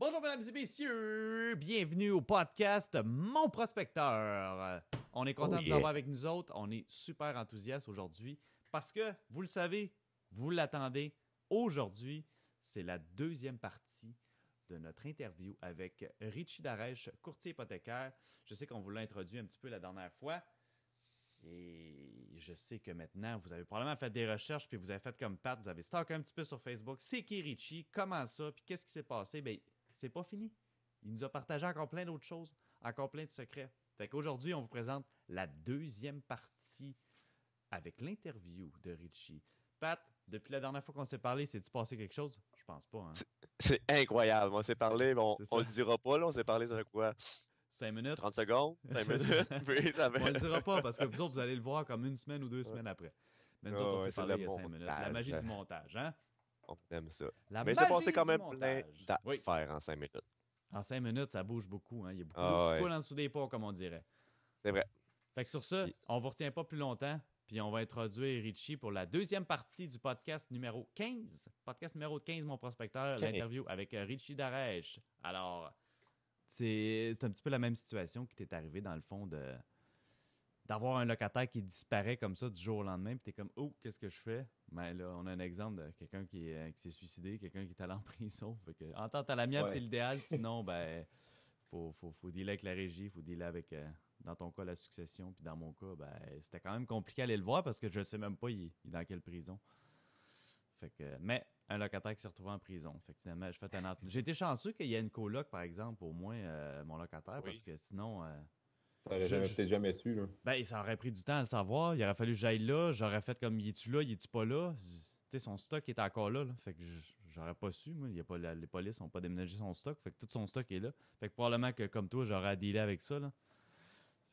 Bonjour mesdames et messieurs, bienvenue au podcast Mon Prospecteur. On est content de vous avoir avec nous autres, on est super enthousiastes aujourd'hui parce que, vous le savez, vous l'attendez, aujourd'hui, c'est la deuxième partie de notre interview avec Richie Darèche, courtier hypothécaire. Je sais qu'on vous l'a introduit un petit peu la dernière fois. Et je sais que maintenant, vous avez probablement fait des recherches, puis vous avez fait comme Pat, vous avez stalké un petit peu sur Facebook. C'est qui Richie? Comment ça? Puis qu'est-ce qui s'est passé? Bien, c'est pas fini. Il nous a partagé encore plein d'autres choses, encore plein de secrets. Fait qu'aujourd'hui, on vous présente la deuxième partie avec l'interview de Richie. Pat, depuis la dernière fois qu'on s'est parlé, s'est-il passé quelque chose? Je pense pas, hein? C'est incroyable. On s'est parlé, mais on le ça. dira pas, là. On s'est parlé, ça fait quoi? 5 minutes? 30 secondes? 5 C'est ça. minutes? Puis ça Bon, on le fait... dira pas parce que vous autres, vous allez le voir comme une semaine ou 2 semaines après. Mais nous autres, on Ouais, s'est c'est parlé le il y a 5 minutes. La montage. magie du montage, hein? On aime ça. La Mais il s'est passé magie quand du même plein montage. Oui. d'affaires en 5 minutes. En 5 minutes, ça bouge beaucoup, hein? Il y a beaucoup d'eau Ah qui ouais, coule en dessous des ponts, comme on dirait. c'est vrai. Fait que sur ça, Puis- on vous retient pas plus longtemps. Puis on va introduire Richie pour la deuxième partie du podcast numéro 15. Podcast numéro 15, mon prospecteur, OK. l'interview avec Richie Darèche. Alors, c'est un petit peu la même situation qui t'est arrivée dans le fond d'avoir un locataire qui disparaît comme ça du jour au lendemain, puis t'es comme, oh, qu'est-ce que je fais? Mais là, on a un exemple de quelqu'un qui s'est suicidé, quelqu'un qui est allé en prison. Fait que, entente à l'amiable, c'est l'idéal. Sinon, ben, faut dealer avec la régie, faut dealer avec, dans ton cas, la succession. Puis dans mon cas, ben, c'était quand même compliqué à aller le voir parce que je sais même pas il est dans quelle prison. Fait que, mais un locataire qui s'est retrouvé en prison. Fait que finalement, j'ai été chanceux qu'il y ait une coloc, par exemple, au moins, mon locataire, parce Oui. que sinon, T'aurais peut-être jamais su, là. ben, ça aurait pris du temps à le savoir. Il aurait fallu que j'aille là. J'aurais fait comme, y es-tu là, y es-tu pas là? Tu sais, son stock est encore là, là. Fait que j'aurais pas su, moi. Il y a pas, les polices n'ont pas déménagé son stock. Fait que tout son stock est là. Fait que probablement que, comme toi, j'aurais à dealer avec ça, là.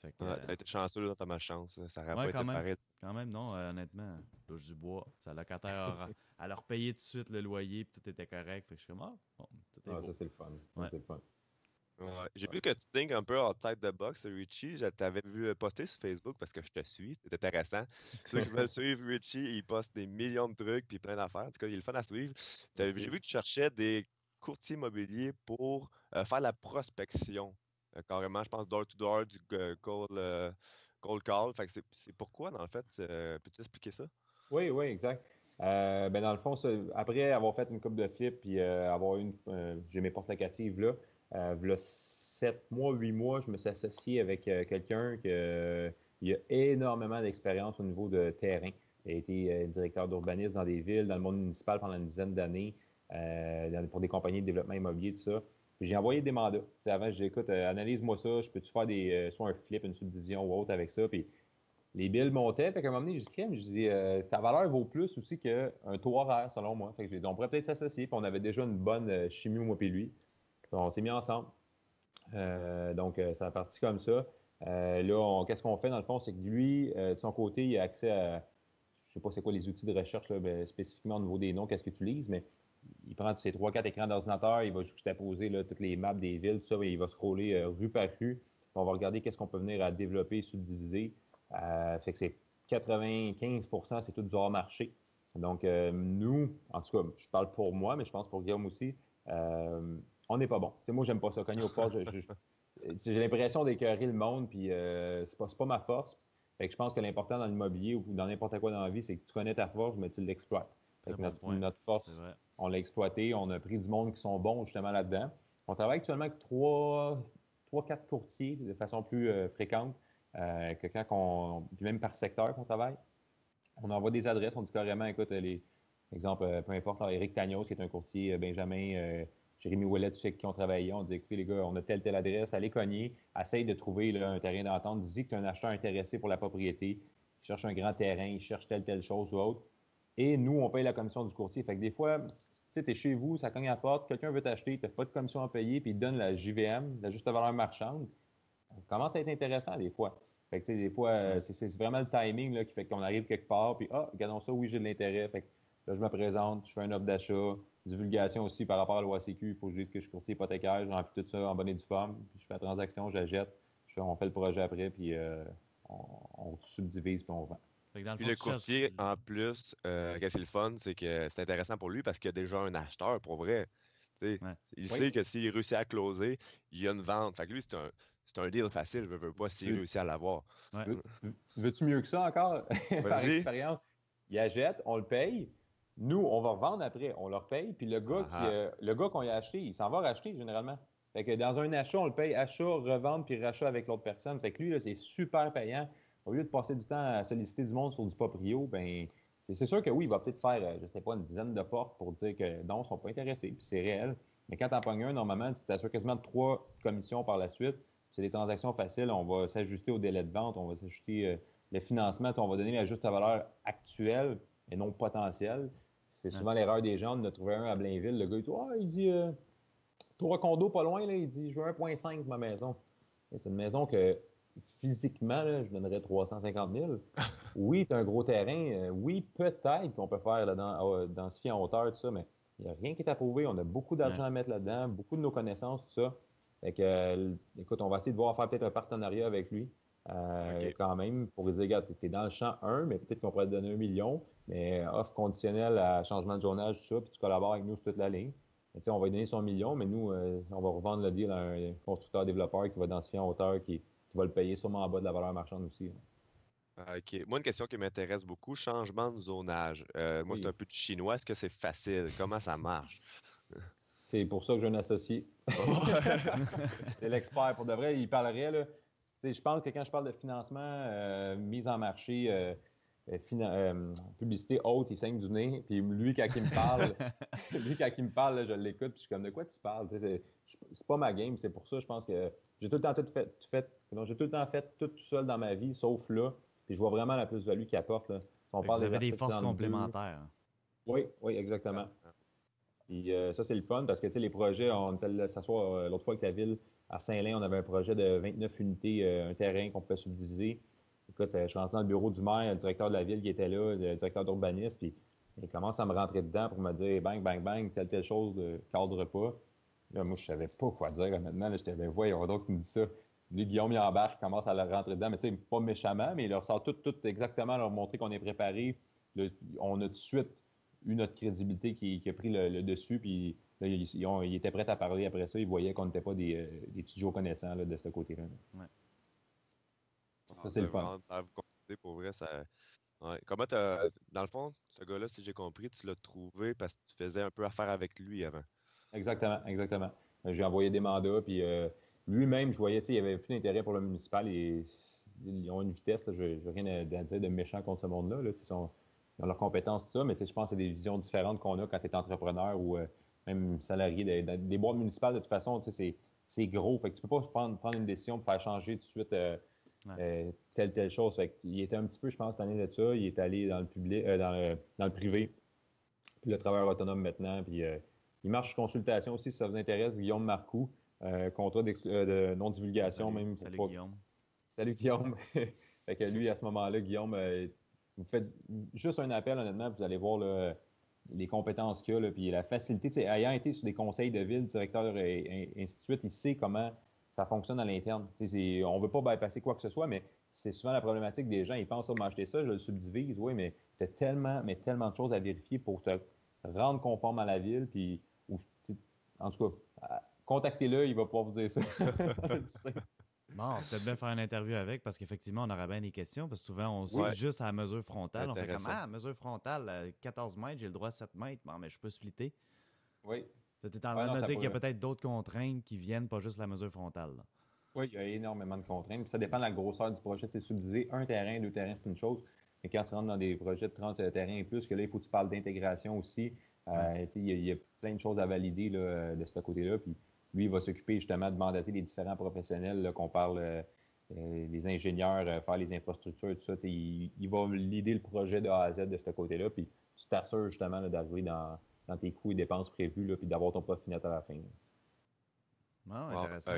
Fait que, Ouais, t'as été chanceux dans ta malchance. Ça aurait ouais, pas quand été même. pareil. Quand même, non, honnêtement, touche du bois. Ça, le locataire à leur payer tout de suite le loyer, puis tout était correct. Fait que je suis comme, ah, bon, tout est Ah, beau. ça, c'est le fun. Ça, Ouais. c'est le fun. Ouais. J'ai vu que tu think un peu en tête de boxe, Richie. Je t'avais vu poster sur Facebook parce que je te suis. C'est intéressant. Ceux qui veulent suivre Richie, il poste des millions de trucs puis plein d'affaires. En tout cas, il est le fun à suivre. J'ai Merci. vu que tu cherchais des courtiers immobiliers pour faire la prospection. Carrément, je pense door-to-door, du cold call. Fait que c'est pourquoi, dans le fait, peux-tu expliquer ça? Oui, oui, exact. Ben dans le fond, après avoir fait une coupe de flip puis avoir j'ai mes portes locatives là, v'là 7 mois, 8 mois, je me suis associé avec quelqu'un qui a énormément d'expérience au niveau de terrain. Il a été directeur d'urbanisme dans des villes, dans le monde municipal pendant une dizaine d'années, pour des compagnies de développement immobilier, tout ça. Puis j'ai envoyé des mandats. T'sais, avant, je dis, écoute, analyse-moi ça, je peux-tu faire soit un flip, une subdivision ou autre avec ça. Puis les billes montaient. Fait qu'à un moment donné, j'ai dit, crème, je dis, ta valeur vaut plus aussi qu'un taux horaire, selon moi. Fait que j'ai dit, on pourrait peut-être s'associer. Puis on avait déjà une bonne chimie, moi et lui. On s'est mis ensemble. Donc, ça a parti comme ça. Là, qu'est-ce qu'on fait dans le fond? C'est que lui, de son côté, il a accès à, je sais pas c'est quoi les outils de recherche, là, ben, spécifiquement au niveau des noms, qu'est-ce que tu lises, mais il prend ses 3-4 écrans d'ordinateur, il va juxtaposer là, toutes les maps des villes, tout ça, et il va scroller rue par rue. On va regarder qu'est-ce qu'on peut venir à développer, subdiviser. Fait que c'est 95%, c'est tout du hors marché. Donc, nous, en tout cas, je parle pour moi, mais je pense pour Guillaume aussi, on n'est pas bon. T'sais, moi, j'aime pas ça. Cogner aux portes, j'ai l'impression d'écœurer le monde, puis c'est pas ma force. Fait que je pense que l'important dans l'immobilier ou dans n'importe quoi dans la vie, c'est que tu connais ta force, mais tu l'exploites. Fait Très que bon point. notre C'est force, vrai. on l'a exploité, on a pris du monde qui sont bons justement là-dedans. On travaille actuellement avec trois, quatre courtiers de façon plus fréquente que puis même par secteur qu'on travaille. On envoie des adresses, on dit carrément, écoute, exemple, peu importe, là, Éric Tagnos, qui est un courtier, Benjamin, Jérémy Ouellet, tous ceux qui ont travaillé, on dit, écoutez, les gars, on a telle adresse, allez cogner, essaye de trouver là, un terrain d'entente, dis que tu es un acheteur intéressé pour la propriété, il cherche un grand terrain, il cherche telle chose ou autre. Et nous, on paye la commission du courtier. Fait que des fois, tu sais, t'es chez vous, ça cogne à la porte, quelqu'un veut t'acheter, t'as pas de commission à payer, puis il te donne la JVM, la juste valeur marchande. Ça commence à être intéressant des fois. Fait que, tu sais, des fois, c'est vraiment le timing là, qui fait qu'on arrive quelque part, puis regardons ça, oui, j'ai de l'intérêt. Fait que là, je me présente, je fais une offre d'achat, divulgation aussi par rapport à la loi sécu, il faut que je dise que je suis courtier hypothécaire, je remplis tout ça en bonne et due forme, puis je fais la transaction, j'achète, on fait le projet après, puis on subdivise, puis on vend. Fait que dans le Puis fond, le tu cherches. courtier, en plus, qu'est-ce qui est le fun, c'est que c'est intéressant pour lui parce qu'il y a déjà un acheteur, pour vrai. Tu sais, Ouais. il sait que s'il réussit à closer, il y a une vente. Fait que lui, c'est un deal facile, veux pas, s'il réussit à l'avoir. Ouais. Veux-tu mieux que ça encore? Par Vas-y. expérience, il achète, on le paye. Nous, on va revendre après, on leur paye. Puis le gars qu'on a acheté, il s'en va racheter généralement. Fait que dans un achat, on le paye achat, revente, puis rachat avec l'autre personne. Fait que lui, là, c'est super payant. Au lieu de passer du temps à solliciter du monde sur du proprio, ben c'est sûr que oui, il va peut-être faire, je sais pas, une dizaine de portes pour dire que non, ils ne sont pas intéressés, puis c'est réel. Mais quand tu en pognes un, normalement, tu t'assures quasiment de 3 commissions par la suite. C'est des transactions faciles. On va s'ajuster au délai de vente, on va s'ajuster le financement. On va donner la juste valeur actuelle et non potentielle. C'est souvent l'erreur des gens. On en a trouvé un à Blainville. Le gars, il dit 3 condos pas loin. Là, il dit, je veux 1,5 pour ma maison. C'est une maison que physiquement, là, je donnerais 350 000. Oui, tu as un gros terrain. Oui, peut-être qu'on peut faire densifier en hauteur, tout ça, mais il n'y a rien qui est approuvé. On a beaucoup d'argent à mettre là-dedans, beaucoup de nos connaissances, tout ça. Fait que, écoute, on va essayer de voir faire peut-être un partenariat avec lui quand même pour lui dire, regarde, tu es dans le champ 1, mais peut-être qu'on pourrait te donner 1 million, mais offre conditionnelle à changement de zonage, tout ça, puis tu collabores avec nous sur toute la ligne. Et, on va lui donner son million, mais nous, on va revendre le deal à un constructeur-développeur qui va densifier en hauteur, qui va le payer sûrement en bas de la valeur marchande aussi. OK. Moi, une question qui m'intéresse beaucoup, changement de zonage. Moi, Oui. c'est un peu de chinois. Est-ce que c'est facile? Comment ça marche? C'est pour ça que j'ai un associé. C'est l'expert. Pour de vrai, il parlerait. Là. Je pense que quand je parle de financement, mise en marché, publicité haute, il saigne du nez. Puis lui, quand il me parle, là, je l'écoute. Puis je suis comme, de quoi tu parles? C'est pas ma game. C'est pour ça, je pense que j'ai tout le temps j'ai tout le temps fait tout seul dans ma vie, sauf là. Puis je vois vraiment la plus-value qu'il apporte. Là. Vous avez des forces complémentaires. Oui, exactement. Puis ça, c'est le fun parce que les projets, on était s'asseoir l'autre fois avec la ville à Saint-Lin, on avait un projet de 29 unités, un terrain qu'on pouvait subdiviser. Écoute, je suis rentré dans le bureau du maire, le directeur de la ville qui était là, le directeur d'urbanisme, puis il commence à me rentrer dedans pour me dire bang, bang, bang, telle chose ne cadre pas. Là, moi, je savais pas quoi dire maintenant. J'étais, voyons donc, il me dit ça. Lui, Guillaume, il embarque, il commence à le rentrer dedans, mais tu sais, pas méchamment, mais il leur sort tout exactement, leur montrer qu'on est préparé. On a tout de suite eu notre crédibilité qui a pris le dessus, puis là, ils étaient prêts à parler après ça. Ils voyaient qu'on n'était pas des petits Joe connaissants là, de ce côté-là. Ouais. Ça, c'est le fun. Pour vrai, ça... Ouais. Comment dans le fond, ce gars-là, si j'ai compris, tu l'as trouvé parce que tu faisais un peu affaire avec lui avant. Exactement. J'ai envoyé des mandats, puis lui-même, je voyais, il n'y avait plus d'intérêt pour le municipal. Ils ont une vitesse, je n'ai rien à dire de méchant contre ce monde-là. Là, ils ont leurs compétences, tout ça, mais je pense que c'est des visions différentes qu'on a quand tu es entrepreneur ou même salarié. Des boîtes municipales, de toute façon, c'est gros. Fait que tu peux pas prendre une décision pour faire changer tout de suite telle chose. Fait il était un petit peu, je pense, cette année de ça. Il est allé dans le public, dans le privé, puis le travailleur autonome maintenant. Puis il marche consultation aussi, si ça vous intéresse. Guillaume Marcoux, contrat de non-divulgation même. Salut Guillaume. Salut Guillaume. Fait que lui, à ce moment-là, Guillaume, vous faites juste un appel, honnêtement, vous allez voir là, les compétences qu'il a, puis la facilité. Ayant été sur des conseils de ville, directeur et ainsi de suite, il sait comment ça fonctionne à l'interne. On ne veut pas bypasser quoi que ce soit, mais c'est souvent la problématique des gens. Ils pensent, m'acheter ça, je le subdivise, oui, mais tu as tellement de choses à vérifier pour te rendre conforme à la ville. Puis, en tout cas, contactez-le, il va pouvoir vous dire ça. Bon, peut-être bien faire une interview avec parce qu'effectivement, on aurait bien des questions parce que souvent, on se dit juste à la mesure frontale. On fait comme, mesure frontale, 14 mètres, j'ai le droit à 7 mètres. Bon, mais je peux splitter. Oui. Tu es en train de me dire qu'il y a peut-être d'autres contraintes qui viennent, pas juste la mesure frontale. Là. Oui, il y a énormément de contraintes. Puis ça dépend de la grosseur du projet. C'est subdivisé un terrain, 2 terrains, c'est une chose. Mais quand tu rentres dans des projets de 30 terrains et plus, que là, il faut que tu parles d'intégration aussi. Il y a plein de choses à valider là, de ce côté-là. Puis lui, il va s'occuper justement de mandater les différents professionnels, là, qu'on parle, les ingénieurs, faire les infrastructures, tout ça. Il va leader le projet de A à Z de ce côté-là. Puis tu t'assures justement là, d'arriver dans tes coûts et dépenses prévus, là, puis d'avoir ton profit net à la fin. Bon, intéressant.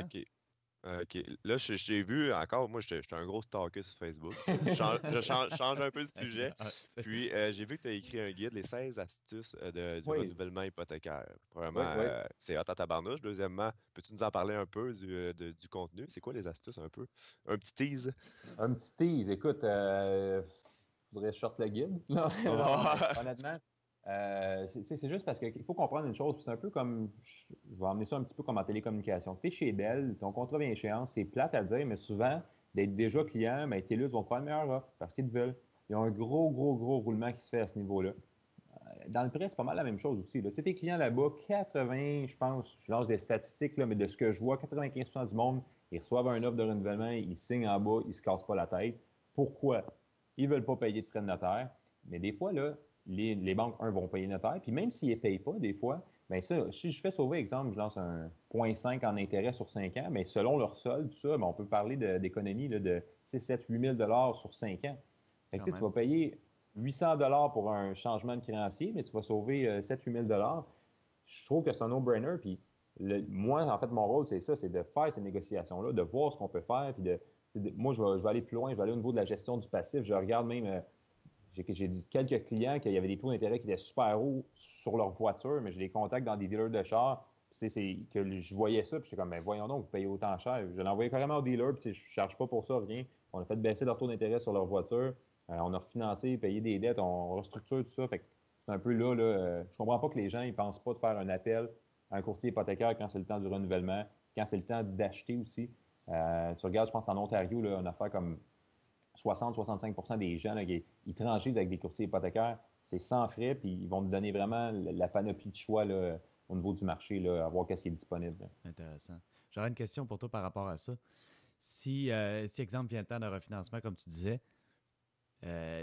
OK. Là, j'ai vu encore, moi, j'étais un gros stalker sur Facebook. Je change un peu le sujet. Puis, j'ai vu que tu as écrit un guide, les 16 astuces du renouvellement hypothécaire. Premièrement, c'est hot à tabarnouche. Deuxièmement, peux-tu nous en parler un peu du contenu? C'est quoi les astuces un peu? Un petit tease? Un petit tease. Écoute, faudrait que je sorte le guide. Non, honnêtement. C'est juste parce qu'il faut comprendre une chose. C'est un peu comme, je vais emmener ça un petit peu comme en télécommunication. Tu es chez Bell, ton contrat vient échéance, c'est plate à dire, mais souvent, d'être déjà client, mais TELUS vont te faire une meilleure offre parce qu'ils te veulent. Il y a un gros roulement qui se fait à ce niveau-là. Dans le prêt, c'est pas mal la même chose aussi. Tu sais, tes clients là-bas, 80, je pense, je lance des statistiques, là, mais de ce que je vois, 95% du monde, ils reçoivent un offre de renouvellement, ils signent en bas, ils ne se cassent pas la tête. Pourquoi? Ils ne veulent pas payer de frais de notaire. Mais des fois, là, les banques, vont payer le notaire. Puis même s'ils ne payent pas, des fois, bien ça, si je fais sauver, exemple, je lance un 0,5 en intérêt sur 5 ans, bien selon leur solde, tout ça, bien, on peut parler d'économies de 6, 7, 8 000 sur 5 ans. Fait que, tu vas payer 800 pour un changement de créancier, mais tu vas sauver 7-8 000 Je trouve que c'est un no-brainer. Puis moi, en fait, mon rôle, c'est ça, c'est de faire ces négociations-là, de voir ce qu'on peut faire. Puis moi, je vais aller plus loin, je vais aller au niveau de la gestion du passif. Je regarde même, j'ai quelques clients qui avaient des taux d'intérêt qui étaient super hauts sur leur voiture, mais j'ai des contacts dans des dealers de chars. Puis que je voyais ça, puis j'étais comme, ben voyons donc, vous payez autant cher. Je l'envoyais carrément au dealer, puis je ne charge pas pour ça, rien. On a fait baisser leur taux d'intérêt sur leur voiture. On a refinancé, payé des dettes, on restructure tout ça. Fait que c'est un peu là, je comprends pas que les gens ne pensent pas de faire un appel à un courtier hypothécaire quand c'est le temps du renouvellement, quand c'est le temps d'acheter aussi. Tu regardes, je pense en Ontario, là, une affaire comme 60-65% des gens, là, ils transigent avec des courtiers hypothécaires. C'est sans frais, puis ils vont te donner vraiment la panoplie de choix là, au niveau du marché, là, à voir qu'est-ce qui est disponible. Intéressant. J'aurais une question pour toi par rapport à ça. Si exemple, vient le temps de refinancement, comme tu disais,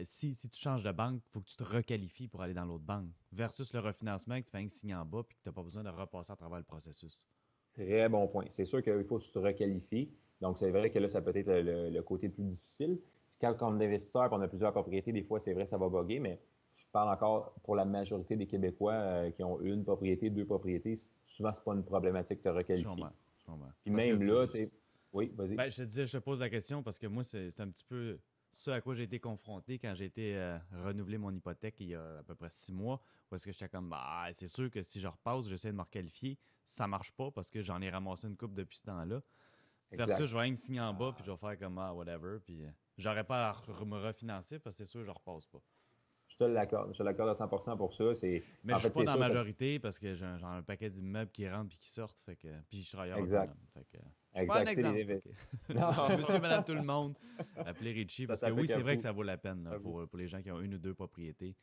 si tu changes de banque, il faut que tu te requalifies pour aller dans l'autre banque, versus le refinancement que tu fais un signe en bas et que tu n'as pas besoin de repasser à travers le processus. Très bon point. C'est sûr qu'il faut que tu te requalifies. Donc, c'est vrai que là, ça peut être le côté le plus difficile. Quand on est investisseur et on a plusieurs propriétés, des fois, c'est vrai, ça va bugger, mais je parle encore pour la majorité des Québécois qui ont une propriété, deux propriétés. Souvent, c'est pas une problématique de requalifier. Sûrement. Puis même là, tu sais... Oui, vas-y. Ben, je te disais, je te pose la question parce que moi, c'est un petit peu ce à quoi j'ai été confronté quand j'ai été renouveler mon hypothèque il y a à peu près 6 mois, où est-ce que j'étais comme, bah, c'est sûr que si je repasse, j'essaie de me requalifier, ça marche pas parce que j'en ai ramassé une coupe depuis ce temps-là. Versus, je vais rien signer en bas, puis je vais faire comme, whatever, puis j'aurais pas à me refinancer parce que c'est sûr que je repose pas. Je te l'accorde à 100% pour ça. Mais je suis pas dans la majorité parce que j'ai un paquet d'immeubles qui rentrent puis qui sortent, puis je travaille autonome. Fait que, je suis pas un exemple. Non, monsieur, madame, tout le monde, appelez Richie, parce que oui, c'est vrai que ça vaut la peine là, pour les gens qui ont une ou deux propriétés.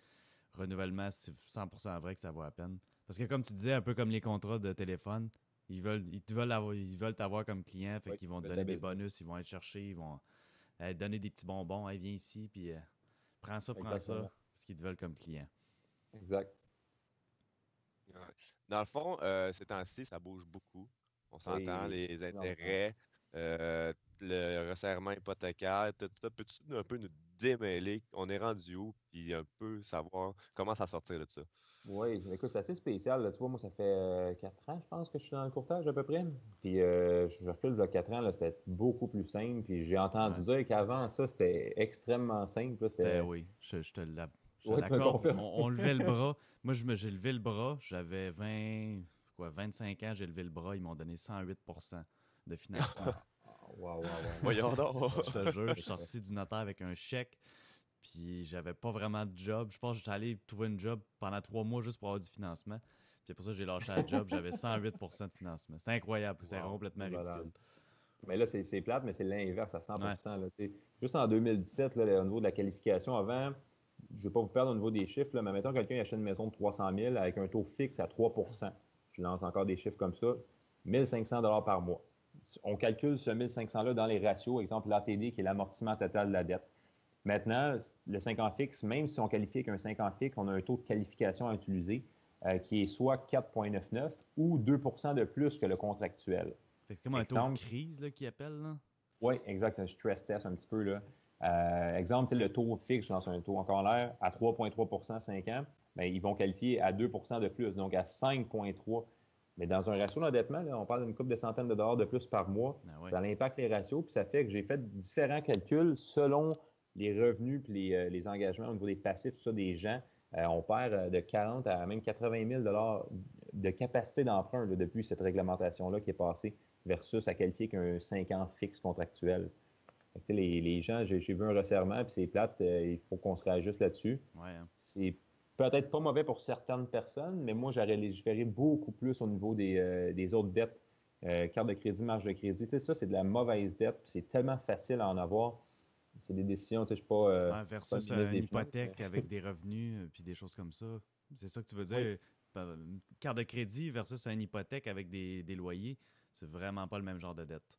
Renouvellement, c'est 100% vrai que ça vaut la peine. Parce que comme tu disais, un peu comme les contrats de téléphone, ils veulent t'avoir comme client, fait qu'ils vont te donner des bonus, ils vont aller te chercher, ils vont te donner des petits bonbons, viens ici, puis prends ça, ce qu'ils te veulent comme client. Exact. Ouais. Dans le fond, ces temps-ci, ça bouge beaucoup. On s'entend, les intérêts, le resserrement hypothécaire, tout ça. Peux-tu un peu nous démêler? On est rendu où? Puis un peu savoir comment ça sortir de ça. Oui, écoute, c'est assez spécial. Là. Tu vois, moi, ça fait 4 ans, je pense, que je suis dans le courtage à peu près. Puis je recule il y a 4 ans, là, c'était beaucoup plus simple. Puis j'ai entendu dire qu'avant ça, c'était extrêmement simple. Là, oui, je te l'accorde. On levait le bras. Moi, j'ai levé le bras. J'avais 25 ans, j'ai levé le bras. Ils m'ont donné 108% de financement. Wow. Voyons donc. Je te jure, je suis sorti du notaire avec un chèque. Puis j'avais pas vraiment de job. Je pense que j'étais allé trouver une job pendant 3 mois juste pour avoir du financement. Puis après ça, j'ai lâché la job. J'avais 108% de financement. C'était incroyable. C'était complètement ridicule. Mais là, c'est plate, mais c'est l'inverse à 100%. Là, juste en 2017, là, au niveau de la qualification, avant, je ne vais pas vous perdre au niveau des chiffres, là, mais mettons quelqu'un achète une maison de 300 000 avec un taux fixe à 3%. Je lance encore des chiffres comme ça. 1 500 $ par mois. On calcule ce 1 500 $-là dans les ratios. Exemple, l'ATD, qui est l'amortissement total de la dette. Maintenant, le 5 ans fixe, même si on qualifie avec un 5 ans fixe, on a un taux de qualification à utiliser qui est soit 4,99 ou 2 % de plus que le contractuel. C'est comme un taux de crise là, qu'ils appellent, là? Oui, exact. Un stress test un petit peu. Là. Exemple, le taux fixe, je lance un taux encore en l'air, à 3,3 % 5 ans, bien, ils vont qualifier à 2 % de plus, donc à 5,3 %. Mais dans un ratio d'endettement, là, on parle d'une couple de centaines de dollars de plus par mois. Ça impacte les ratios, puis ça fait que j'ai fait différents calculs selon les revenus et les engagements au niveau des passifs, tout ça, des gens. On perd de 40 à même 80 000 $ de capacité d'emprunt là, depuis cette réglementation-là qui est passée versus à qualifier qu'un 5 ans fixe contractuel. Fait que, les gens, j'ai vu un resserrement, puis c'est plate, il faut qu'on se réajuste là-dessus. Ouais, hein. peut-être pas mauvais pour certaines personnes, mais moi, j'aurais légiféré beaucoup plus au niveau des autres dettes. Carte de crédit, marge de crédit, tout ça, c'est de la mauvaise dette. C'est tellement facile à en avoir. C'est des décisions, tu sais, je suis pas, Versus ministre des une Finances, hypothèque avec des revenus puis des choses comme ça. C'est ça que tu veux dire? Oui. Une carte de crédit versus une hypothèque avec des loyers, c'est vraiment pas le même genre de dette.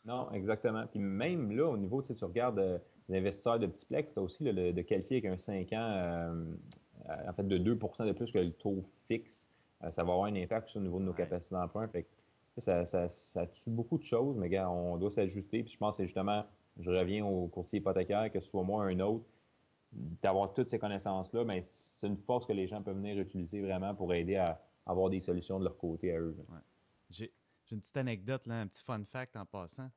Non, exactement. Puis même là, au niveau, tu sais, tu regardes les investisseurs de Petitplex, tu as aussi là, de qualifier avec un 5 ans, en fait, de 2 de plus que le taux fixe. Ça va avoir un impact sur le niveau de nos capacités d'emprunt. Fait que ça tue beaucoup de choses, mais gars, on doit s'ajuster. Puis je pense que c'est justement, je reviens au courtier hypothécaire, que ce soit moi ou un autre, d'avoir toutes ces connaissances-là, mais c'est une force que les gens peuvent venir utiliser vraiment pour aider à avoir des solutions de leur côté à eux. Ouais. J'ai une petite anecdote, là, un petit fun fact en passant.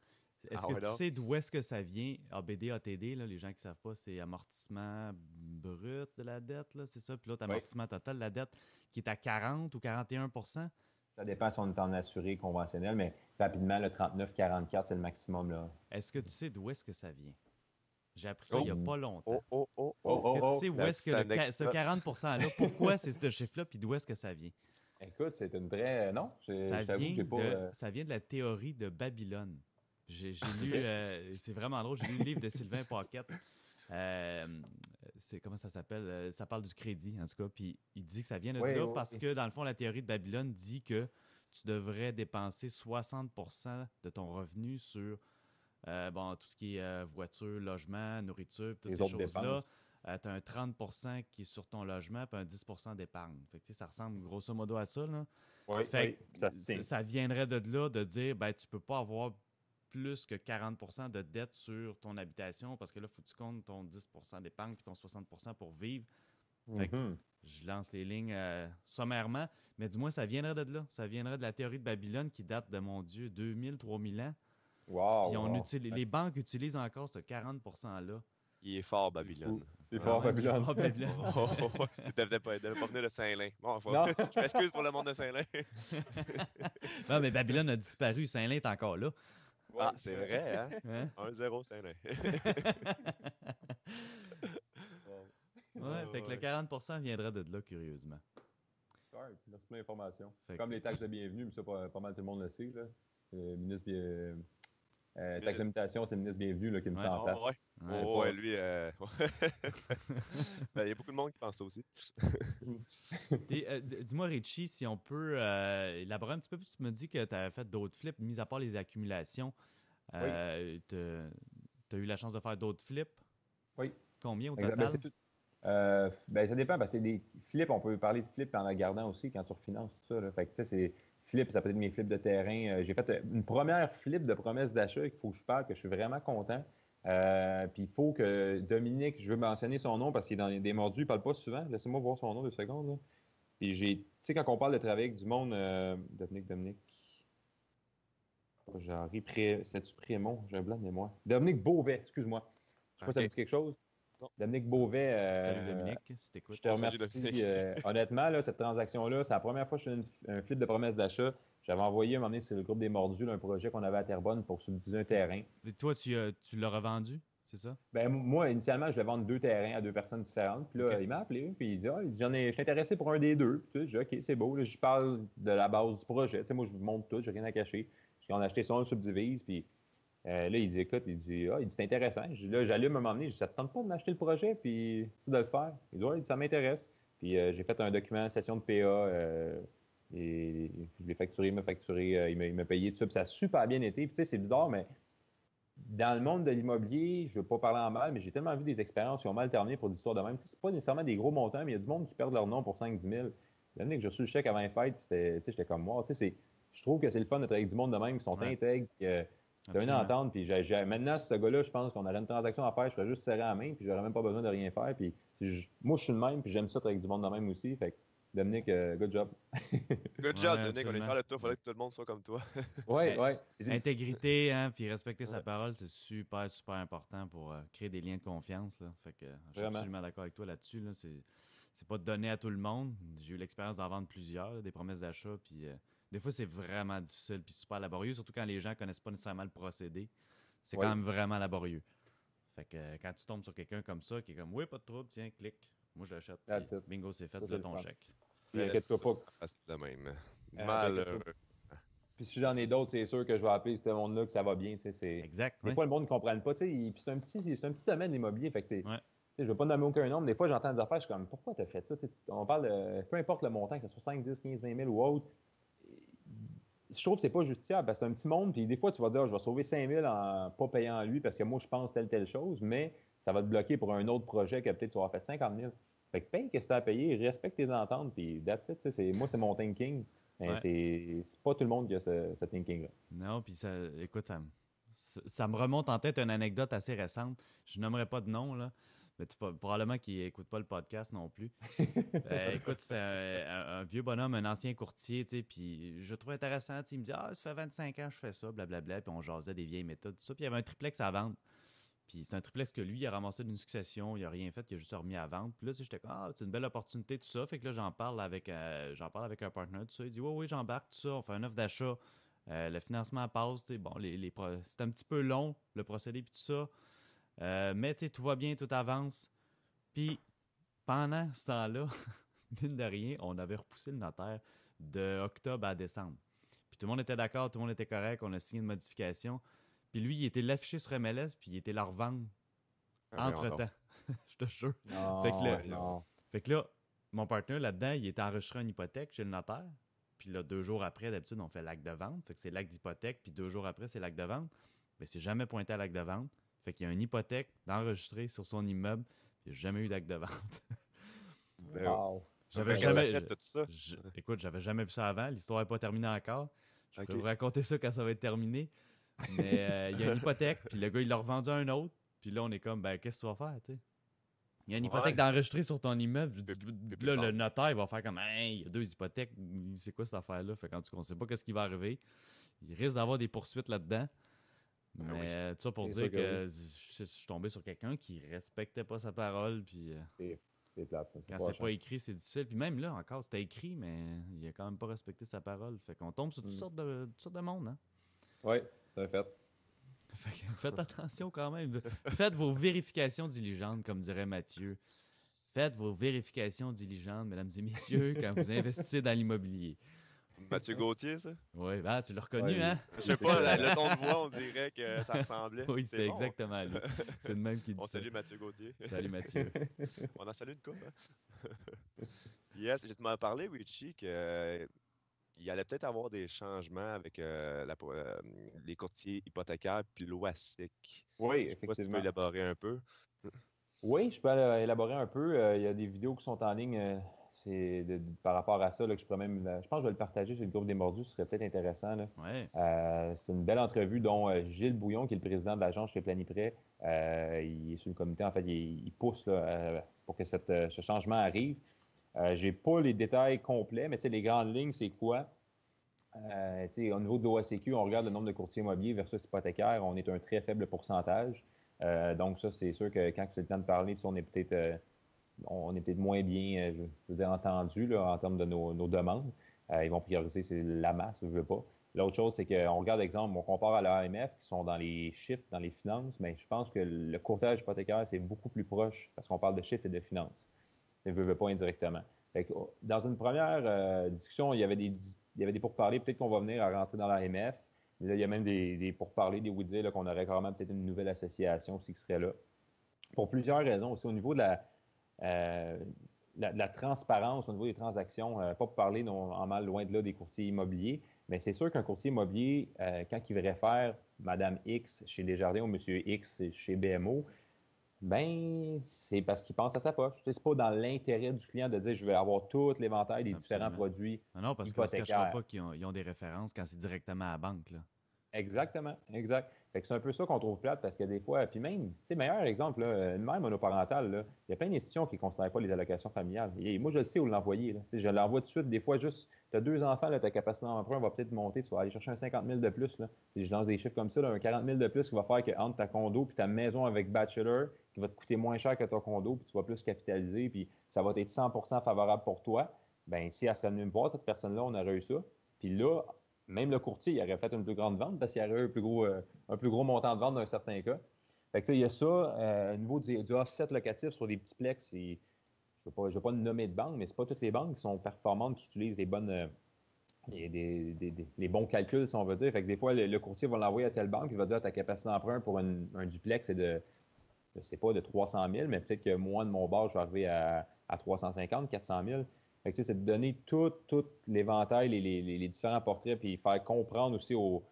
Est-ce que tu alors? sais d'où est-ce que ça vient? ABD, ATD, là, les gens qui ne savent pas, c'est amortissement brut de la dette, là, c'est ça? Puis l'autre, amortissement total de la dette, qui est à 40 ou 41 %. Ça dépend si on est en assuré conventionnel, mais rapidement, le 39-44, c'est le maximum. Là. Est-ce que tu sais d'où est-ce que ça vient? J'ai appris ça il n'y a pas longtemps. Est-ce que tu sais où est-ce que ce 40 %-là, pourquoi c'est ce chiffre-là, puis d'où est-ce que ça vient? Écoute, c'est une vraie... Non, Ça vient de la théorie de Babylone. J'ai lu, c'est vraiment drôle, j'ai lu le livre de Sylvain Paquette. Comment ça s'appelle? Ça parle du crédit, en tout cas. Puis il dit que ça vient de là parce que, dans le fond, la théorie de Babylone dit que tu devrais dépenser 60 % de ton revenu sur tout ce qui est voiture, logement, nourriture, toutes ces choses-là. Tu as un 30 % qui est sur ton logement, puis un 10 % d'épargne. Fait que, ça ressemble grosso modo à ça. Là. Ça viendrait de là de dire tu peux pas avoir plus que 40 % de dette sur ton habitation parce que là, il faut que tu comptes ton 10 % d'épargne puis ton 60 % pour vivre. Fait que je lance les lignes sommairement, mais du moins, ça viendrait de là. Ça viendrait de la théorie de Babylone qui date de, mon Dieu, 2000, 3000 ans. Puis les banques utilisent encore ce 40 %-là. Il est fort, Babylone. C'est fort, Babylone. Il devait pas venir de Saint-Lin. Bon, je m'excuse pour le monde de Saint-Lin. Non, mais Babylone a disparu. Saint-Lin est encore là. Ah, c'est vrai, hein? 1-0 Saint-Lin. Fait que le 40 % viendrait de là, curieusement. Merci pour l'information. Comme les taxes de bienvenue, mais ça, pas mal tout le monde le sait. Là. Le taxe d'habitation, c'est le ministre bienvenu là, qui me met en place. Lui. Il y a beaucoup de monde qui pense ça aussi. Dis-moi, Richie, si on peut élaborer un petit peu plus. Tu me dis que tu avais fait d'autres flips, mis à part les accumulations. Tu as eu la chance de faire d'autres flips? Oui. Combien au total? Ça dépend, parce que des flips, on peut parler de flips en regardant aussi quand tu refinances tout ça. Là. Fait que, tu sais, c'est flips, ça peut être mes flips de terrain. J'ai fait une première flip de promesse d'achat qu'il faut que je parle, que je suis vraiment content. Puis il faut que Dominique, je veux mentionner son nom parce qu'il est dans des mordus, il ne parle pas souvent. Laissez-moi voir son nom 2 secondes. Là. Puis tu sais, quand on parle de travailler avec du monde, Dominique. C'est-tu Prémont? J'ai un blanc de mémoire. Dominique Beauvais, excuse-moi. Je sais pas si ça me dit quelque chose. Non. Dominique Beauvais. Salut Dominique, si t'écoutes. Je te remercie. Honnêtement, là, cette transaction-là, c'est la première fois que je fais un flip de promesse d'achat. J'avais envoyé un moment donné sur le groupe des Mordus un projet qu'on avait à Terrebonne pour subdiviser un terrain. Et toi, tu l'as revendu, c'est ça? Moi, initialement, je vais vendre 2 terrains à 2 personnes différentes. Puis là, il m'a appelé, puis il dit je suis intéressé pour un des 2. Puis je dis OK, c'est beau. Là, je parle de la base du projet. Tu sais, moi, je vous montre tout, j'ai rien à cacher. On a acheté ça, on le subdivise, puis là, il dit écoute, il dit c'est intéressant. Là, j'allume un moment donné, je dis ça te tente pas de m'acheter le projet, puis de le faire. Il dit ça m'intéresse. Puis j'ai fait un document, session de PA. Et je l'ai facturé, il m'a facturé, il m'a payé tout ça. Puis ça a super bien été. Puis tu sais, c'est bizarre, mais dans le monde de l'immobilier, je ne veux pas parler en mal, mais j'ai tellement vu des expériences qui ont mal terminé pour l'histoire de même. C'est pas nécessairement des gros montants, mais il y a du monde qui perd leur nom pour 5-10 000. L'année que j'ai reçu le chèque avant les fêtes, j'étais comme moi. Je trouve que c'est le fun d'être avec du monde de même qui sont intègres, qui ont une entente. Puis maintenant, ce gars-là, je pense qu'on aurait une transaction à faire, je ferais juste serrer la main, puis j'aurais même pas besoin de rien faire. Puis moi, je suis le même, puis j'aime ça être avec du monde de même aussi. Fait que, Dominique, good job. Good job, Dominique. On est faire le tour. Il faudrait que tout le monde soit comme toi. Oui. Intégrité, puis respecter sa parole, c'est super, super important pour créer des liens de confiance. Là. Fait que je suis absolument d'accord avec toi là-dessus. Là. C'est pas donné à tout le monde. J'ai eu l'expérience d'en vendre plusieurs, des promesses d'achat, puis des fois, c'est vraiment difficile puis super laborieux, surtout quand les gens ne connaissent pas nécessairement le procédé. C'est quand même vraiment laborieux. Fait que quand tu tombes sur quelqu'un comme ça, qui est comme « Oui, pas de trouble, tiens, clique », Moi, je l'achète. That's it. Bingo, c'est fait, Ça, là, c'est le ton fun. chèque. Puis inquiète-toi pas. C'est de même. Inquiète-toi Malheureux. pas. Puis si j'en ai d'autres, c'est sûr que je vais appeler ce monde-là que ça va bien. Exact. Des Ouais. fois, le monde ne comprenne pas. Puis c'est un petit domaine l'immobilier. Fait que Ouais. je ne veux pas nommer aucun nom. Des fois, j'entends des affaires, je suis comme, pourquoi tu as fait ça? On parle de, peu importe le montant, que ce soit 5, 10, 15, 20 000 ou autre. Je trouve que c'est pas justifiable parce que c'est un petit monde. Puis des fois, tu vas dire, je vais sauver 5 000 en pas payant lui parce que moi, je pense telle chose, mais ça va te bloquer pour un autre projet que peut-être tu auras fait 50 000. Fait que paye ce que tu as à payer, respecte tes ententes, puis that's it. Moi, c'est mon thinking. Mais Ouais. c'est pas tout le monde qui a ce thinking-là. Non, puis ça, écoute, ça me remonte en tête une anecdote assez récente. Je nommerai pas de nom, là. Mais probablement qu'il n'écoute pas le podcast non plus. Écoute, c'est un vieux bonhomme, un ancien courtier, tu sais, puis je le trouve intéressant. Il me dit, ça fait 25 ans que je fais ça, blablabla, puis on jasait des vieilles méthodes, tout ça. Puis il y avait un triplex à vendre. Puis c'est un triplex que lui, il a ramassé d'une succession, il a rien fait, il a juste remis à vendre. Puis là, tu sais, j'étais comme, c'est une belle opportunité, tout ça. Fait que là, j'en parle avec un partenaire, tout ça. Il dit, oui, j'embarque, tout ça, on fait un offre d'achat. Le financement passe, tu sais, bon, c'est un petit peu long, le procédé, puis tout ça. Mais tu sais, tout va bien, tout avance. Puis pendant ce temps-là, mine de rien, on avait repoussé le notaire de octobre à décembre. Puis tout le monde était d'accord, tout le monde était correct, on a signé une modification. Puis lui, il était l'affiché sur MLS, puis il était la revendre entre-temps. Je te jure. Non, fait que là, mon partenaire là-dedans, il était enregistré une hypothèque chez le notaire. Puis là, 2 jours après, d'habitude, on fait l'acte de vente. Fait que c'est l'acte d'hypothèque, puis 2 jours après, c'est l'acte de vente. Mais c'est jamais pointé à l'acte de vente. Fait qu'il y a une hypothèque d'enregistrer sur son immeuble. Il n'y a jamais eu d'acte de vente. Wow. J'avais jamais. jamais. Tout ça. Écoute, j'avais jamais vu ça avant. L'histoire n'est pas terminée encore. Je peux Ok. vous raconter ça quand ça va être terminé. Mais il y a une hypothèque, puis le gars, il l'a revendu à un autre. Puis là, on est comme, qu'est-ce que tu vas faire, tu sais? Il y a une hypothèque d'enregistrer sur ton immeuble. Puis là, le notaire, il va faire comme, il y a 2 hypothèques. C'est quoi cette affaire-là? Fait qu'en tout cas, on ne sait pas ce qui va arriver. Il risque d'avoir des poursuites là-dedans. Mais tout ça pour dire que je suis tombé sur quelqu'un qui respectait pas sa parole. Puis c'est plate, ça. quand c'est pas écrit, c'est difficile. Puis même là, encore, c'était écrit, mais il a quand même pas respecté sa parole. Fait qu'on tombe sur toutes sortes de monde, hein? Oui, ça a fait. Faites attention quand même. Faites vos vérifications diligentes, comme dirait Mathieu. Faites vos vérifications diligentes, mesdames et messieurs, quand vous investissez dans l'immobilier. Mathieu Gauthier, ça? Oui, tu l'as reconnu, Ouais, hein? Je sais pas, le ton de voix, on dirait que ça ressemblait. Oui, c'était bon. exactement lui. C'est le même qui dit On ça. salue Mathieu Gauthier. Salut Mathieu. On en salue une couple. Hein? Yes, je m'en parlé, Richie, que il allait peut-être avoir des changements avec les courtiers hypothécaires puis l'OASIC. Oui, Je sais pas si tu peux effectivement. élaborer un peu. Oui, je peux élaborer un peu. Il y a des vidéos qui sont en ligne par rapport à ça, là, que je pourrais même. Je pense que je vais le partager sur le groupe des Mordus, ce serait peut-être intéressant. Là. Ouais. C'est une belle entrevue dont Gilles Bouillon, qui est le président de l'agence chez Planiprêt, il est sur le comité, en fait, il pousse là, pour que ce changement arrive. J'ai pas les détails complets, mais les grandes lignes, c'est quoi? Au niveau de l'OACQ, on regarde le nombre de courtiers immobiliers versus hypothécaires, on est un très faible pourcentage. Donc ça, c'est sûr que quand c'est le temps de parler, on est peut-être moins bien, je veux dire, entendu là, en termes de nos demandes. Ils vont prioriser la masse, je veux pas. L'autre chose, c'est qu'on regarde, exemple, on compare à l'AMF, qui sont dans les chiffres, dans les finances, mais je pense que le courtage hypothécaire, c'est beaucoup plus proche, parce qu'on parle de chiffres et de finances. Je ne veux pas indirectement. Fait que, dans une première discussion, il y avait des pourparlers, peut-être qu'on va venir à rentrer dans l'AMF. Là, il y a même des pourparlers, des oui-dire là, qu'on aurait carrément peut-être une nouvelle association aussi qui serait là. Pour plusieurs raisons. Aussi au niveau de la transparence, au niveau des transactions, pas pour parler en mal loin de là des courtiers immobiliers, mais c'est sûr qu'un courtier immobilier, quand il verrait faire Madame X chez Desjardins ou Monsieur X chez BMO, ben c'est parce qu'il pense à sa poche. C'est pas dans l'intérêt du client de dire je vais avoir tout l'éventail des différents produits. Non, parce qu'on ne se cachera pas qu'ils ont des références quand c'est directement à la banque. Là. Exactement, exact. Fait que c'est un peu ça qu'on trouve plate parce que des fois, puis même, tu sais, meilleur exemple, là, une mère monoparentale, là, il y a plein d'institutions qui ne considèrent pas les allocations familiales. Et moi, je le sais où l'envoyer. Là. Je l'envoie tout de suite. Des fois, juste, tu as 2 enfants, là, ta capacité d'emprunt va peut-être monter. Tu vas aller chercher un 50 000 de plus. Là. Je lance des chiffres comme ça, là, un 40 000 de plus qui va faire que entre ta condo et ta maison avec bachelor, qui va te coûter moins cher que ton condo, puis tu vas plus capitaliser, puis ça va être 100 favorable pour toi. Bien, si elle serait venue me voir, cette personne-là, on aurait eu ça. Puis là, même le courtier, il aurait fait une plus grande vente parce qu'il y aurait eu un plus gros montant de vente dans un certain cas. Fait que, il y a ça. Au niveau du offset locatif sur les petits plex, je je vais pas nommer de banque, mais c'est pas toutes les banques qui sont performantes, qui utilisent les bonnes, les bons calculs, si on veut dire. Fait que des fois, le courtier va l'envoyer à telle banque, il va dire ta capacité d'emprunt pour un duplex est de, je sais pas, de 300 000, mais peut-être que moi, de mon bord, je vais arriver à 350, 400 000. Fait que, c'est de donner tout l'éventail, les différents portraits, puis faire comprendre aussi aux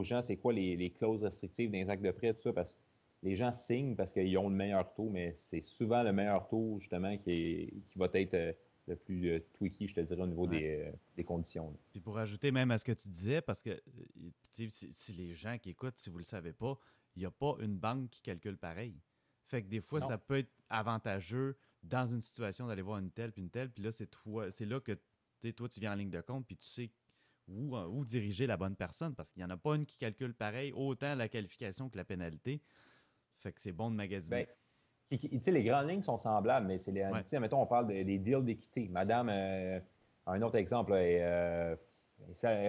gens c'est quoi les clauses restrictives dans les actes de prêt, tout ça, parce que les gens signent parce qu'ils ont le meilleur taux, mais c'est souvent le meilleur taux, justement, qui va être le plus tweaky, je te dirais, au niveau des conditions. Là. Puis pour ajouter même à ce que tu disais, parce que si les gens qui écoutent, si vous ne le savez pas, il n'y a pas une banque qui calcule pareil. Fait que des fois, ça peut être avantageux dans une situation d'aller voir une telle, puis là, c'est là que toi, tu viens en ligne de compte, puis tu sais où diriger la bonne personne, parce qu'il n'y en a pas une qui calcule pareil, autant la qualification que la pénalité. Fait que c'est bon de magasiner. Tu sais, les grandes lignes sont semblables, mais c'est mettons, on parle des deals d'équité. Madame, un autre exemple, est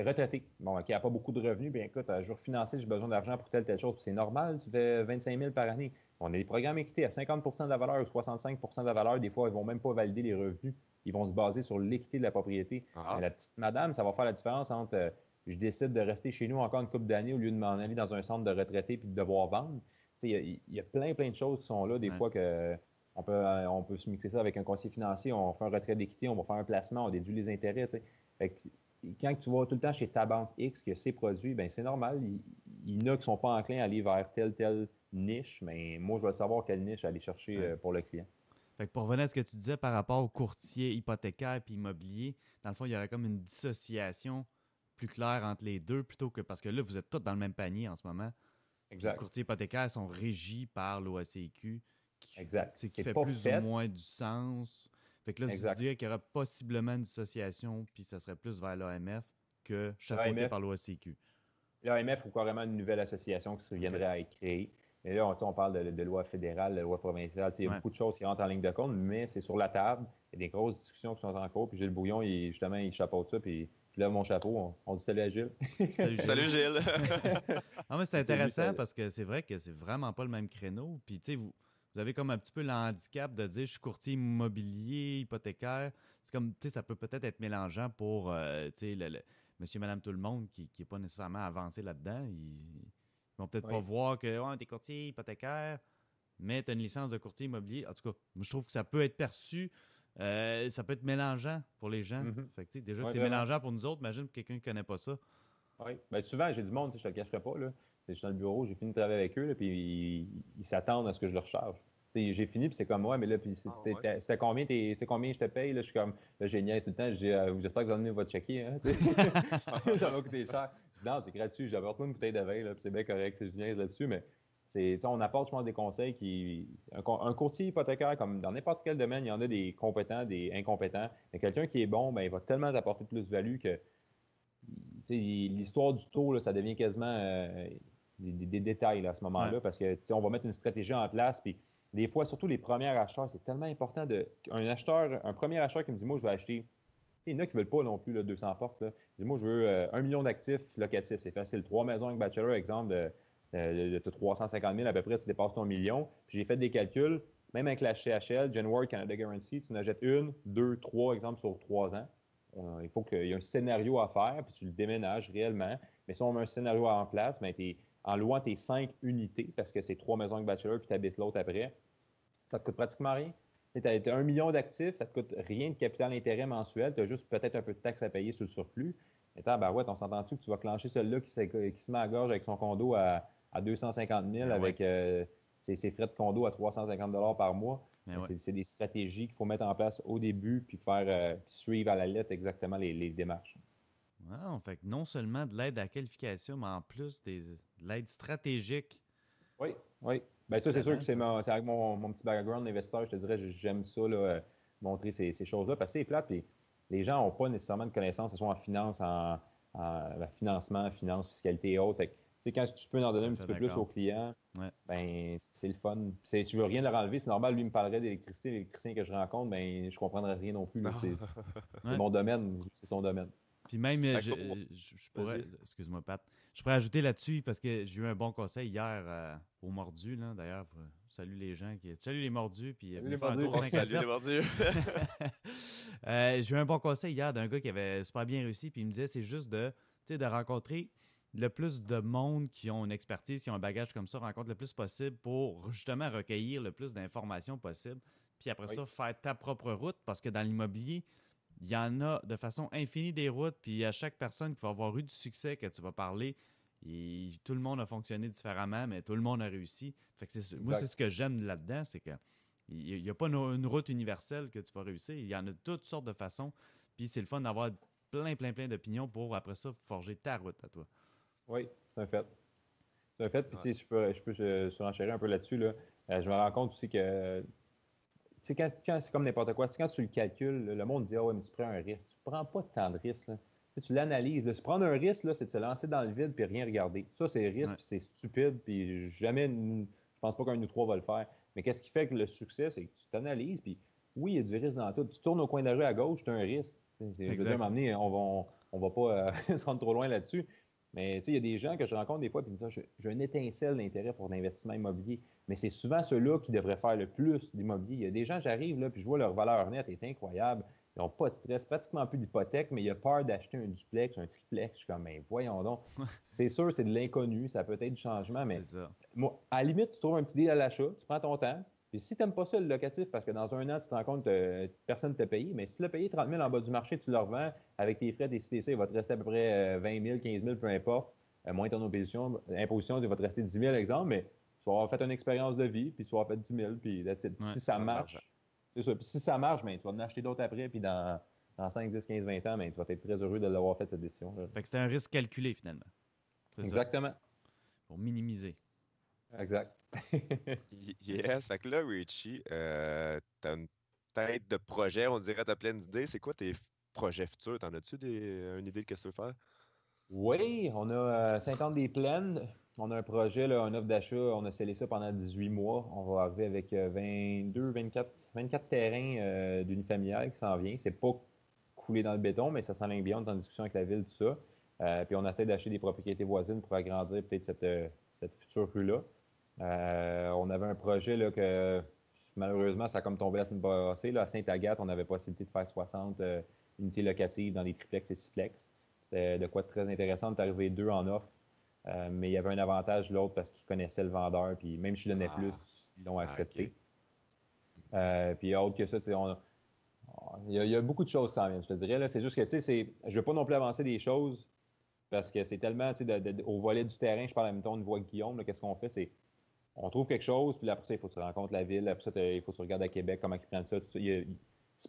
retraitée. Bon, qui n'a pas beaucoup de revenus, bien écoute, je veux refinancer, j'ai besoin d'argent pour telle chose. Puis c'est normal, tu fais 25 000 par année. On a des programmes équités à 50 de la valeur ou 65 de la valeur. Des fois, ils ne vont même pas valider les revenus. Ils vont se baser sur l'équité de la propriété. Mais la petite madame, ça va faire la différence entre je décide de rester chez nous encore une couple d'années au lieu de m'en aller dans un centre de retraités puis de devoir vendre. Il y a plein de choses qui sont là. Des fois que on peut se mixer ça avec un conseiller financier, on fait un retrait d'équité, on va faire un placement, on déduit les intérêts. Fait que, quand tu vas tout le temps chez ta banque X que ces produits, ben c'est normal. Il y en a qui ne sont pas enclins à aller vers telle niche, mais moi, je vais savoir quelle niche aller chercher pour le client. Fait que pour revenir à ce que tu disais par rapport au courtier hypothécaire et immobilier, dans le fond, il y aurait comme une dissociation plus claire entre les deux, plutôt que parce que là, vous êtes tous dans le même panier en ce moment. Exact. Les courtiers hypothécaires sont régis par l'OACQ, qui fait plus ou moins du sens. Fait que là, je dirais qu'il y aurait possiblement une dissociation, puis ça serait plus vers l'AMF que chapeauté par l'OACQ. L'AMF ou carrément une nouvelle association qui viendrait à être créée. Et là, on parle de loi fédérale, de loi provinciale. Il y a beaucoup de choses qui rentrent en ligne de compte, mais c'est sur la table. Il y a des grosses discussions qui sont en cours. Puis Gilles Bouillon, il chapeaute ça. Puis je lève mon chapeau. On dit salut à Gilles. Salut Gilles. Non, mais c'est intéressant parce que c'est vrai que c'est vraiment pas le même créneau. Puis tu sais, vous avez comme un petit peu le handicap de dire je suis courtier immobilier, hypothécaire. C'est comme, tu sais, ça peut peut-être être mélangeant pour, tu sais, monsieur, madame, tout le monde qui n'est pas nécessairement avancé là-dedans. Ils vont peut-être pas voir que t'es courtier hypothécaire, mais tu as une licence de courtier immobilier. En tout cas, moi, je trouve que ça peut être perçu, ça peut être mélangeant pour les gens. Fait que, déjà que c'est mélangeant pour nous autres, imagine pour quelqu'un qui ne connaît pas ça. Oui. Bien, souvent, j'ai du monde, je ne te le cacherai pas. Là. Je suis dans le bureau, j'ai fini de travailler avec eux, là, puis ils s'attendent à ce que je leur charge. J'ai fini, puis c'est comme moi, mais là, puis c'était combien, je te paye? Là, je suis comme, là, j'ai niaise tout le temps, j'espère que vous amenez votre chéquier. Hein, ça va coûter cher. Non, c'est gratuit, j'apporte pas une bouteille de vin, là, puis c'est bien correct, je niaise là-dessus, mais on apporte, je pense, des conseils qui. Un courtier hypothécaire, comme dans n'importe quel domaine, il y en a des compétents, des incompétents. Mais quelqu'un qui est bon, ben, il va tellement t'apporter de plus-value que l'histoire du taux, là, ça devient quasiment des détails là, à ce moment-là, parce que on va mettre une stratégie en place. Puis des fois, surtout les premiers acheteurs, c'est tellement important un premier acheteur qui me dit moi, je vais acheter. Il y en a qui ne veulent pas non plus là, 200 portes. Là. Dis-moi, je veux 1 million d'actifs locatifs. C'est facile. 3 maisons avec bachelor, exemple, de 350 000 à peu près, tu dépasses ton million. Puis j'ai fait des calculs, même avec la CHL, Genworth, Canada Guarantee, tu en achètes 1, 2, 3 exemples sur 3 ans. Il faut qu'il y ait un scénario à faire, puis tu le déménages réellement. Mais si on met un scénario en place, ben, en louant tes 5 unités, parce que c'est 3 maisons avec bachelor, puis tu habites l'autre après, ça te coûte pratiquement rien. Tu as 1 million d'actifs, ça ne te coûte rien de capital intérêt mensuel, tu as juste peut-être un peu de taxes à payer sur le surplus. Mais on s'entend-tu que tu vas clencher celui-là qui se met à gorge avec son condo à 250 000 avec ses frais de condo à 350 $ par mois. C'est des stratégies qu'il faut mettre en place au début puis faire suivre à la lettre exactement les démarches. Wow, fait que non seulement de l'aide à la qualification, mais en plus de l'aide stratégique. Oui. Ben ça, c'est sûr que c'est avec mon petit background d'investisseur, je te dirais, j'aime ça, là, montrer ces choses-là, parce que c'est plate, puis les gens n'ont pas nécessairement de connaissances, que ce soit en finance, en financement, finance, fiscalité et autres. Fait que, quand tu peux en donner un petit peu plus aux clients, ben c'est le fun. Si je veux rien leur enlever, c'est normal, lui me parlerait d'électricité, l'électricien que je rencontre, ben je comprendrais rien non plus. C'est mon domaine, c'est son domaine. Puis même, je pourrais, excuse-moi Pat, je pourrais ajouter là-dessus parce que j'ai eu un bon conseil hier au Mordu, là, d'ailleurs, Salut les gens. Salut les mordus. Puis Salut les faire un mordus. tour 5 à Salut les 7. mordus. J'ai eu un bon conseil hier d'un gars qui avait super bien réussi. Puis il me disait c'est juste de rencontrer le plus de monde qui ont une expertise, qui ont un bagage comme ça, rencontre le plus possible pour justement recueillir le plus d'informations possible. Puis après ça, faire ta propre route parce que dans l'immobilier, il y en a de façon infinie des routes. Puis à chaque personne qui va avoir eu du succès que tu vas parler, tout le monde a fonctionné différemment, mais tout le monde a réussi. Fait que moi, c'est ce que j'aime là-dedans, c'est que il n'y a pas une route universelle que tu vas réussir. Il y en a de toutes sortes de façons. Puis c'est le fun d'avoir plein d'opinions pour après ça forger ta route à toi. Oui, c'est un fait. C'est un fait. Puis, tu sais, je peux surenchérir un peu là-dessus. Là. Je me rends compte aussi que, tu sais, quand c'est comme n'importe quoi, quand tu le calcules, le monde dit, ah ouais, mais tu prends un risque. Tu ne prends pas tant de risques. Là. Tu l'analyses. Là. Se prendre un risque, là, c'est de se lancer dans le vide puis rien regarder. Ça, c'est risque, puis c'est stupide, puis jamais, je pense pas qu'un ou trois va le faire. Mais qu'est-ce qui fait que le succès, c'est que tu t'analyses, puis oui, il y a du risque dans tout. Tu tournes au coin de la rue à gauche, tu as un risque. Je veux dire, à un moment donné, on va pas se rendre trop loin là-dessus. Mais tu sais, il y a des gens que je rencontre des fois et ils me disent j'ai une étincelle d'intérêt pour l'investissement immobilier. Mais c'est souvent ceux-là qui devraient faire le plus d'immobilier. Il y a des gens, j'arrive là, puis je vois leur valeur nette est incroyable. Ils n'ont pas de stress, pratiquement plus d'hypothèque, mais il a peur d'acheter un duplex, un triplex. Je suis comme, ben voyons donc. C'est sûr, c'est de l'inconnu, ça peut être du changement, mais moi, à la limite, tu trouves un petit deal à l'achat, tu prends ton temps. Puis si tu n'aimes pas ça, le locatif, parce que dans un an, tu te rends compte que personne ne t'a payé, mais si tu l'as payé 30 000 en bas du marché, tu le revends avec tes frais, tes CTC, il va te rester à peu près 20 000, 15 000, peu importe. Moins ton imposition, il va te rester 10 000, exemple, mais tu vas avoir fait une expérience de vie, puis tu vas avoir fait 10 000, puis that's it. Puis si ça marche, c'est ça. Puis si ça marche, ben, tu vas en acheter d'autres après, puis dans 5, 10, 15, 20 ans, ben, tu vas être très heureux de l'avoir fait, cette décision-là. Fait que c'est un risque calculé, finalement. Exactement. Ça. Pour minimiser. Exact. Yes. Fait que là, Richie, t'as une tête de projet, on dirait, t'as plein d'idées. C'est quoi tes projets futurs? T'en as-tu une idée de ce que tu veux faire? Oui, on a Sainte-Anne-des-Plaines. On a un projet, là, un offre d'achat. On a scellé ça pendant 18 mois. On va arriver avec 24 terrains d'unifamiliales qui s'en vient. C'est pas coulé dans le béton, mais ça s'enligne bien. On est en discussion avec la ville, tout ça. Puis on essaie d'acheter des propriétés voisines pour agrandir peut-être cette future rue-là. On avait un projet là, que malheureusement, ça a comme tombé la semaine passée. Là, à Sainte-Agathe, on avait possibilité de faire 60 unités locatives dans des triplex et sixplex. C'était de quoi de très intéressant. On est arrivé 2 en offre. Mais il y avait un avantage de l'autre parce qu'ils connaissaient le vendeur. Puis même si je donnais plus, ils l'ont accepté. Okay. Puis autre que ça, il y a beaucoup de choses sans rien, je te dirais. Là. C'est juste que je ne veux pas non plus avancer des choses parce que c'est tellement au volet du terrain, je parle en même temps de voix Guillaume. Qu'est-ce qu'on fait? C'est on trouve quelque chose, puis après ça, il faut que tu rencontres la ville. Après ça, il faut que tu regardes à Québec comment ils prennent ça. C'est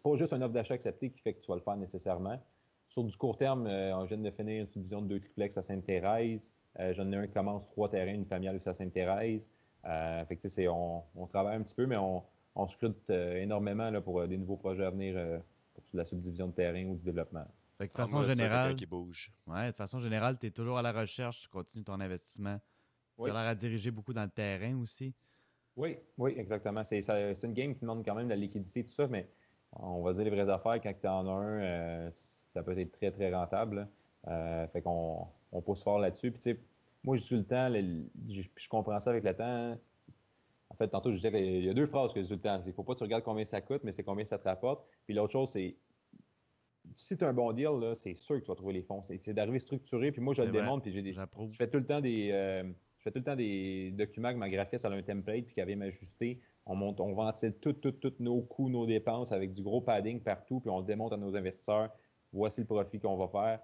pas juste une offre d'achat acceptée qui fait que tu vas le faire nécessairement. Sur du court terme, on vient de finir une subdivision de 2 triplex à Sainte-Thérèse. J'en ai un qui commence 3 terrains, une familiale aussi à Sainte-Thérèse. Fait que, on travaille un petit peu, mais on scrute énormément là, pour des nouveaux projets à venir pour la subdivision de terrain ou du développement. Fait que de façon générale, qui bouge. Ouais, de façon générale, tu es toujours à la recherche, tu continues ton investissement. Tu as l'air à diriger beaucoup dans le terrain aussi. Oui, exactement. C'est une game qui demande quand même de la liquidité, tout ça, mais on va dire les vraies affaires, quand tu en as un, ça peut être très, très rentable. Fait qu'on pousse fort là-dessus. Puis, tu sais, moi, j'ai su le temps, je comprends ça avec le temps. En fait, tantôt, je disais qu'il y a 2 phrases que j'ai su le temps. Il ne faut pas que tu regardes combien ça coûte, mais c'est combien ça te rapporte. Puis l'autre chose, c'est si tu as un bon deal, là, c'est sûr que tu vas trouver les fonds. C'est d'arriver structuré. Puis moi, je le démontre. Puis je fais tout le temps des documents que ma graphiste a un template puis qu'elle vient m'ajuster. On ventile tous nos coûts, nos dépenses avec du gros padding partout, puis on le démontre à nos investisseurs. Voici le profit qu'on va faire,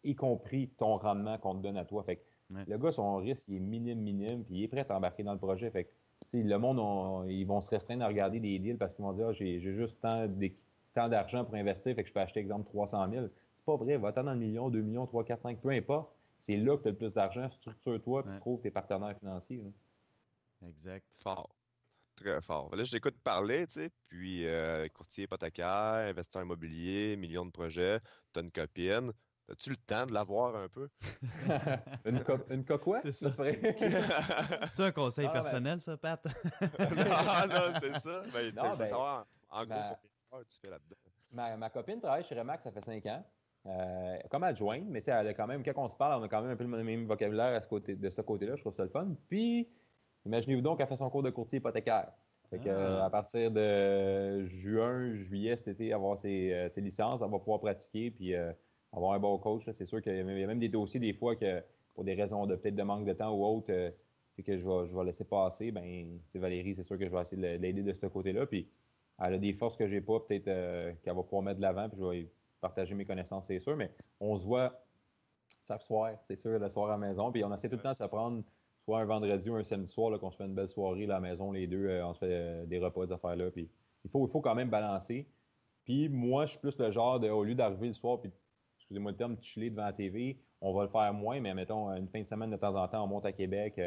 y compris ton rendement qu'on te donne à toi. Fait que le gars, son risque, il est minime, puis il est prêt à embarquer dans le projet. Fait que le monde, ils vont se restreindre à regarder des deals parce qu'ils vont dire j'ai juste tant d'argent pour investir, fait que je peux acheter, exemple, 300 000. C'est pas vrai, va-t'en dans le million, 2 millions, 3, 4, 5, peu importe. C'est là que tu as le plus d'argent. Structure-toi et trouve tes partenaires financiers. Là. Exact. Fort. Très fort. Là, je t'écoute parler, tu sais, puis courtier hypothécaire, investisseur immobilier, millions de projets, t'as une copine. As-tu le temps de l'avoir un peu? Une quoi? C'est ça. C'est un conseil personnel, ça, Pat? non, c'est ça. Ben, tu veux savoir, en gros, combien tu fais là-dedans? Ma copine travaille chez Remax, ça fait 5 ans. Comme adjointe, mais elle a quand même, quand on se parle, on a quand même un peu le même vocabulaire de ce côté-là. Je trouve ça le fun. Puis, Imaginez-vous donc qu'elle fait son cours de courtier hypothécaire. Fait que, à partir de juin, juillet cet été, avoir ses licences, elle va pouvoir pratiquer puis avoir un bon coach. C'est sûr qu'il y a même des dossiers des fois que pour des raisons de peut-être de manque de temps ou autre, c'est que je vais laisser passer. Ben, Valérie, c'est sûr que je vais essayer de l'aider de ce côté-là. Puis elle a des forces que j'ai pas, peut-être qu'elle va pouvoir mettre de l'avant, puis je vais partager mes connaissances, c'est sûr. Mais on se voit chaque soir, c'est sûr, le soir à la maison. Puis on essaie tout le temps de se prendre soit un vendredi ou un samedi soir, là, qu'on se fait une belle soirée là, à la maison, les deux, on se fait des repas, des affaires-là. Puis il faut quand même balancer. Puis moi, je suis plus le genre de, au lieu d'arriver le soir, puis, excusez-moi le terme, de chiller devant la TV, on va le faire moins, mais mettons, une fin de semaine de temps en temps, on monte à Québec.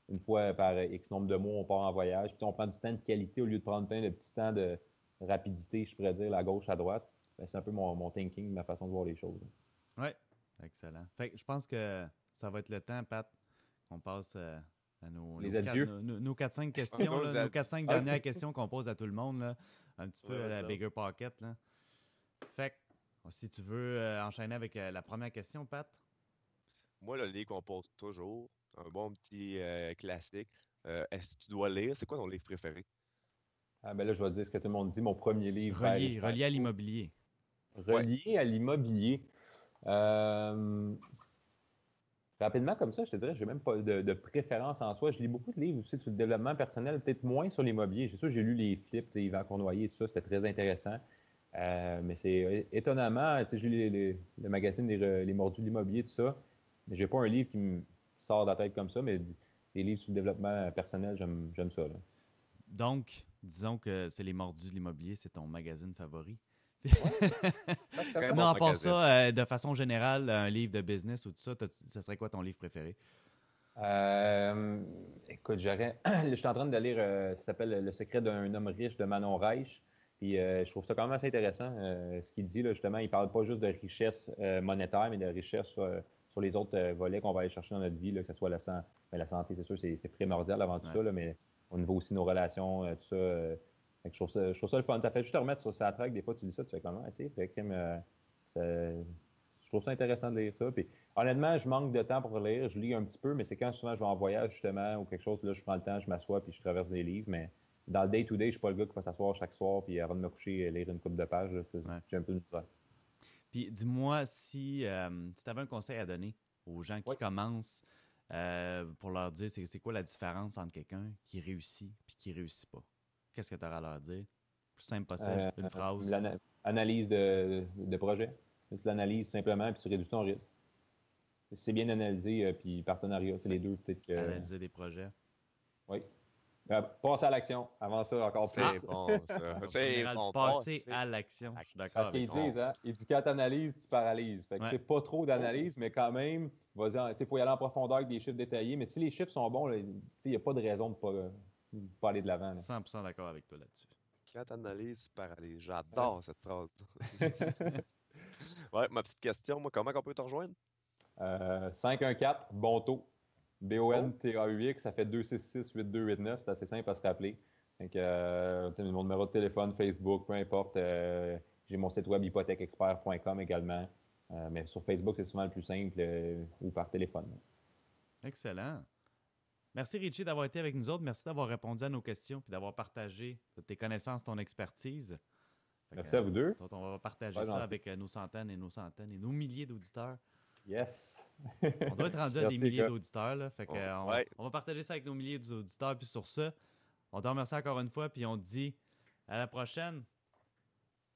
Une fois par X nombre de mois, on part en voyage. Puis on prend du temps de qualité au lieu de prendre plein de petits temps de rapidité, je pourrais dire, à gauche, à droite. Ben, c'est un peu mon thinking, ma façon de voir les choses. Oui, excellent. Fait que je pense que ça va être le temps, Pat, qu'on passe à nos 4-5 questions, là, nos 4-5 dernières questions qu'on pose à tout le monde, là, un petit peu à la Bigger Pocket. Là. Fait que, si tu veux enchaîner avec la première question, Pat. Moi, le livre qu'on pose toujours, un bon petit classique. Est-ce que tu dois lire? C'est quoi ton livre préféré? Ah, ben là, je vais te dire ce que tout le monde dit. Mon premier livre. Relié à l'immobilier. Relié à l'immobilier. Rapidement, comme ça, je te dirais, je n'ai même pas de préférence en soi. Je lis beaucoup de livres aussi sur le développement personnel, peut-être moins sur l'immobilier. C'est sûr, j'ai lu les flips, Yvan Cournoyer, tout ça, c'était très intéressant. Mais c'est étonnamment, j'ai lu le magazine Les Mordus de l'immobilier, tout ça. Mais j'ai pas un livre qui me sort de la tête comme ça, mais des livres sur le développement personnel, j'aime ça. Là. Donc, disons que c'est Les Mordus de l'immobilier, c'est ton magazine favori. Sinon, à part ça, de façon générale, un livre de business ou tout ça, ça serait quoi ton livre préféré? Écoute, je suis en train de lire, ça s'appelle Le secret d'un homme riche de Manon Reich. Puis je trouve ça quand même assez intéressant. Ce qu'il dit, là, justement, il parle pas juste de richesse monétaire, mais de richesse sur les autres volets qu'on va aller chercher dans notre vie, là, que ce soit la santé, c'est sûr, c'est primordial avant tout ça, là, mais au niveau aussi de nos relations, tout ça. Je trouve ça le fun. Ça fait juste te remettre sur sa track. Des fois, tu dis ça, tu fais comment? Je trouve ça intéressant de lire ça. Puis, honnêtement, je manque de temps pour lire. Je lis un petit peu, mais c'est quand souvent je vais en voyage, justement, ou quelque chose, là, je prends le temps, je m'assois, puis je traverse des livres. Mais dans le day-to-day, je ne suis pas le gars qui va s'asseoir chaque soir, puis avant de me coucher, lire une couple de pages. J'ai un peu de misère. Puis, dis-moi si tu avais un conseil à donner aux gens qui commencent pour leur dire c'est quoi la différence entre quelqu'un qui réussit et qui ne réussit pas. Qu'est-ce que tu auras à leur dire? Plus simple possible, une phrase. L'analyse de projet. Tu l'analyses tout simplement, puis tu réduis ton risque. C'est bien analysé, puis partenariat, c'est les deux peut-être que... Analyser des projets. Oui. Passer à l'action. Avant ça, encore plus. C'est bon, ça. C'est bon. Passer à l'action. Je suis d'accord. Parce qu'ils disent, hein, ils disent quand tu analyses, tu paralyses. Fait que pas trop d'analyse, mais quand même, il faut y aller en profondeur avec des chiffres détaillés. Mais si les chiffres sont bons, il n'y a pas de raison de ne pas aller de l'avant. 100% d'accord avec toi là-dessus. Quand tu analyses, tu paralyses. J'adore cette phrase. Ouais, ma petite question, moi, comment on peut te rejoindre? 514, bon taux. BONTAUX, ça fait 266-8289. C'est assez simple à se rappeler. Donc, mon numéro de téléphone, Facebook, peu importe. J'ai mon site web hypothèqueexpert.com également. Mais sur Facebook, c'est souvent le plus simple ou par téléphone. Excellent. Merci, Richie, d'avoir été avec nous autres. Merci d'avoir répondu à nos questions et d'avoir partagé tes connaissances, ton expertise. Merci à vous deux. On va partager ça avec nos centaines et nos milliers d'auditeurs. Yes! On doit être rendu à des milliers d'auditeurs. Là, fait que, on va partager ça avec nos milliers d'auditeurs. Puis sur ça, on te remercie encore une fois. Puis on te dit à la prochaine.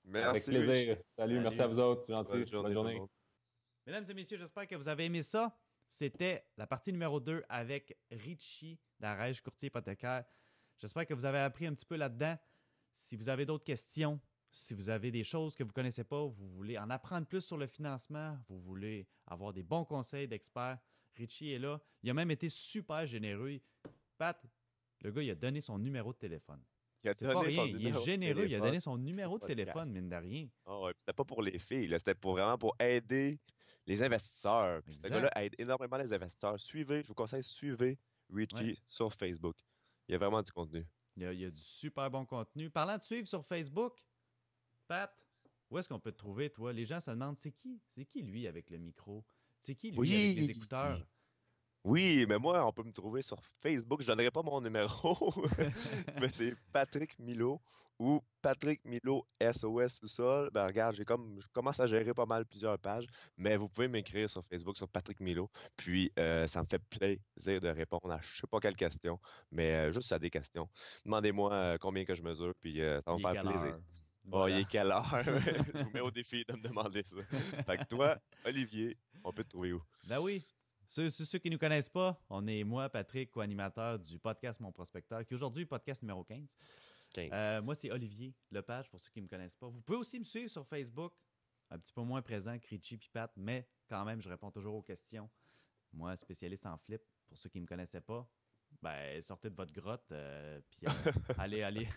Merci. Avec plaisir. Salut, merci à vous autres. Gentil. Bonne journée. Mesdames et messieurs, j'espère que vous avez aimé ça. C'était la partie numéro 2 avec Richie d'Arège, courtier hypothécaire. J'espère que vous avez appris un petit peu là-dedans. Si vous avez d'autres questions, si vous avez des choses que vous ne connaissez pas, vous voulez en apprendre plus sur le financement, vous voulez avoir des bons conseils d'experts, Richie est là. Il a même été super généreux. Pat, le gars, il a donné son numéro de téléphone. C'est pas rien. Il est généreux. Il a donné son numéro de téléphone, mine de rien. Oh, ouais. C'était pas pour les filles. C'était vraiment pour aider les investisseurs. Ce gars-là aide énormément les investisseurs. Je vous conseille, suivez Richie sur Facebook. Il y a vraiment du contenu. Il y a du super bon contenu. Parlant de suivre sur Facebook, Pat, où est-ce qu'on peut te trouver, toi? Les gens se demandent, c'est qui lui avec le micro? C'est qui lui avec les écouteurs? Oui, mais moi, on peut me trouver sur Facebook. Je donnerai pas mon numéro, mais c'est Patrick Milo ou Patrick Milo SOS sous-sol. Ben regarde, je commence à gérer pas mal plusieurs pages, mais vous pouvez m'écrire sur Facebook sur Patrick Milo. Puis ça me fait plaisir de répondre à je sais pas quelle question, mais juste à des questions. Demandez-moi combien que je mesure, puis ça va me Il est faire quelle plaisir. heure? Oh, il Voilà. est quelle heure? Je vous mets au défi de me demander ça. Fait que toi, Olivier, on peut te trouver où? Ben oui. Ceux qui ne nous connaissent pas, on est moi, Patrick, co-animateur du podcast Mon Prospecteur, qui est aujourd'hui podcast numéro 15. 15. Moi, c'est Olivier Lepage, pour ceux qui ne me connaissent pas. Vous pouvez aussi me suivre sur Facebook, un petit peu moins présent que Richie puis Pat, mais quand même, je réponds toujours aux questions. Moi, spécialiste en flip, pour ceux qui ne me connaissaient pas, ben, sortez de votre grotte, puis allez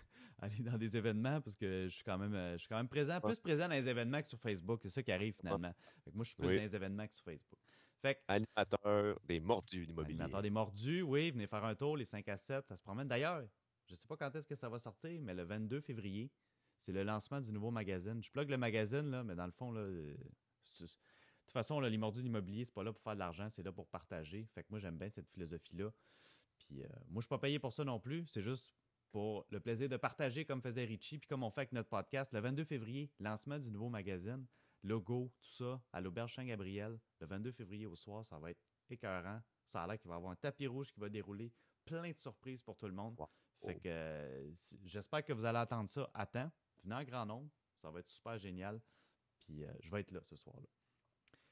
dans des événements, parce que je suis quand même présent, Ouais. plus présent dans les événements que sur Facebook. C'est ça qui arrive finalement. Fait que moi, je suis plus Oui. dans les événements que sur Facebook. Fait que, Animateur des Mordus d'immobilier. animateur des mordus, oui, venez faire un tour, les 5 à 7, ça se promène. D'ailleurs, je ne sais pas quand est-ce que ça va sortir, mais le 22 février, c'est le lancement du nouveau magazine. Je plug le magazine, là, mais dans le fond, là, de toute façon, là, les mordus d'immobilier, c'est pas là pour faire de l'argent, c'est là pour partager. Fait que moi, j'aime bien cette philosophie-là. Puis moi, je suis pas payé pour ça non plus. C'est juste pour le plaisir de partager comme faisait Richie, puis comme on fait avec notre podcast. Le 22 février, lancement du nouveau magazine, logo, tout ça, à l'Auberge Saint-Gabriel. Le 22 février au soir, ça va être écœurant. Ça a l'air qu'il va y avoir un tapis rouge qui va dérouler. Plein de surprises pour tout le monde. Wow. Fait que j'espère que vous allez attendre ça à temps. Venez en grand nombre. Ça va être super génial. Puis je vais être là ce soir-là.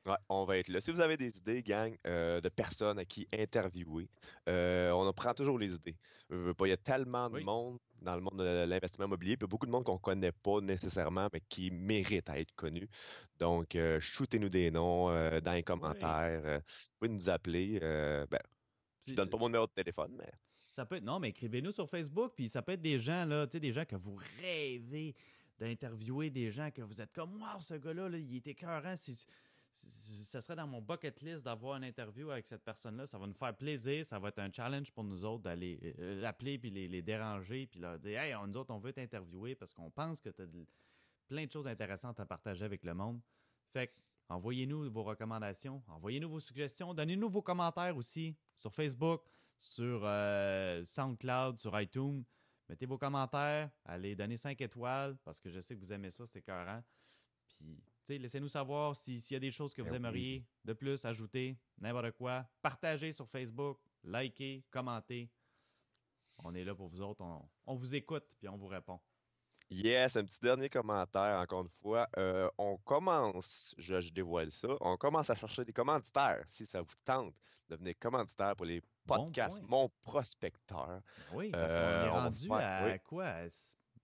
Ouais, on va être là. Si vous avez des idées, gang, de personnes à qui interviewer, on en prend toujours les idées. Je veux pas, il y a tellement de Oui. monde dans le monde de l'investissement immobilier, puis beaucoup de monde qu'on connaît pas nécessairement, mais qui mérite à être connu. Donc, shootez-nous des noms dans les commentaires. Vous pouvez nous appeler. Je donne pas mon numéro de téléphone, mais Ça peut être, non, mais écrivez-nous sur Facebook, puis ça peut être des gens, là, tu sais, des gens que vous rêvez d'interviewer, des gens que vous êtes comme, waouh, ce gars-là, là, il est écœurant. Ça serait dans mon bucket list d'avoir une interview avec cette personne-là. Ça va nous faire plaisir. Ça va être un challenge pour nous autres d'aller l'appeler puis les déranger puis leur dire, hey, nous autres, on veut t'interviewer parce qu'on pense que tu as plein de choses intéressantes à partager avec le monde. Fait que, envoyez-nous vos recommandations, envoyez-nous vos suggestions, donnez-nous vos commentaires aussi sur Facebook, sur SoundCloud, sur iTunes. Mettez vos commentaires, allez donner 5 étoiles parce que je sais que vous aimez ça, c'est écœurant. Puis, tu sais, laissez-nous savoir s'il y a des choses que vous aimeriez de plus ajouter, n'importe quoi. Partagez sur Facebook, likez, commentez. On est là pour vous autres. On vous écoute puis on vous répond. yes, un petit dernier commentaire, encore une fois. On commence, je dévoile ça, on commence à chercher des commanditaires. Si ça vous tente de devenir commanditaire pour les Bon podcasts point. Mon Prospecteur, Ben oui, parce qu'on est on va rendu faire, à oui, quoi?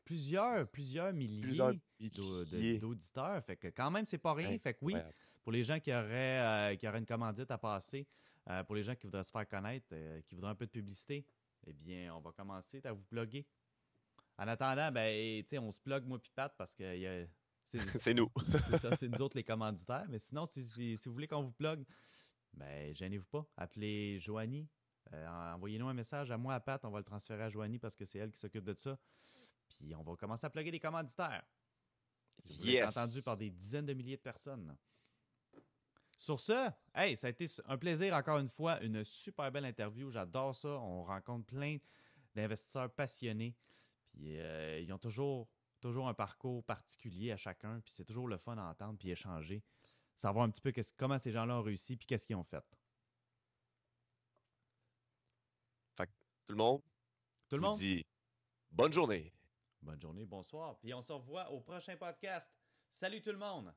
Plusieurs plusieurs milliers milliers. d'auditeurs. Fait que quand même, c'est pas rien. Fait que oui, Incroyable. pour les gens qui auraient une commandite à passer, pour les gens qui voudraient se faire connaître, qui voudraient un peu de publicité, eh bien, on va commencer à vous plugger. En attendant, ben, tu sais, on se plug moi puis Pat parce que C'est nous. c'est ça, c'est nous autres les commanditaires. Mais sinon, si vous voulez qu'on vous plug, ben, gênez-vous pas. Appelez Joanie. Envoyez-nous un message à moi, à Pat. On va le transférer à Joanie parce que c'est elle qui s'occupe de ça. Puis on va commencer à plugger des commanditaires. Si vous voulez être entendu par des dizaines de milliers de personnes. Sur ce, hey, ça a été un plaisir encore une fois, une super belle interview. J'adore ça. On rencontre plein d'investisseurs passionnés. Puis ils ont toujours un parcours particulier à chacun. Puis c'est toujours le fun à entendre puis échanger. Savoir un petit peu comment ces gens-là ont réussi puis qu'est-ce qu'ils ont fait. Fait que tout le monde, Tout le je vous monde, dis bonne journée. bonne journée, bonsoir. Puis on se revoit au prochain podcast. Salut tout le monde!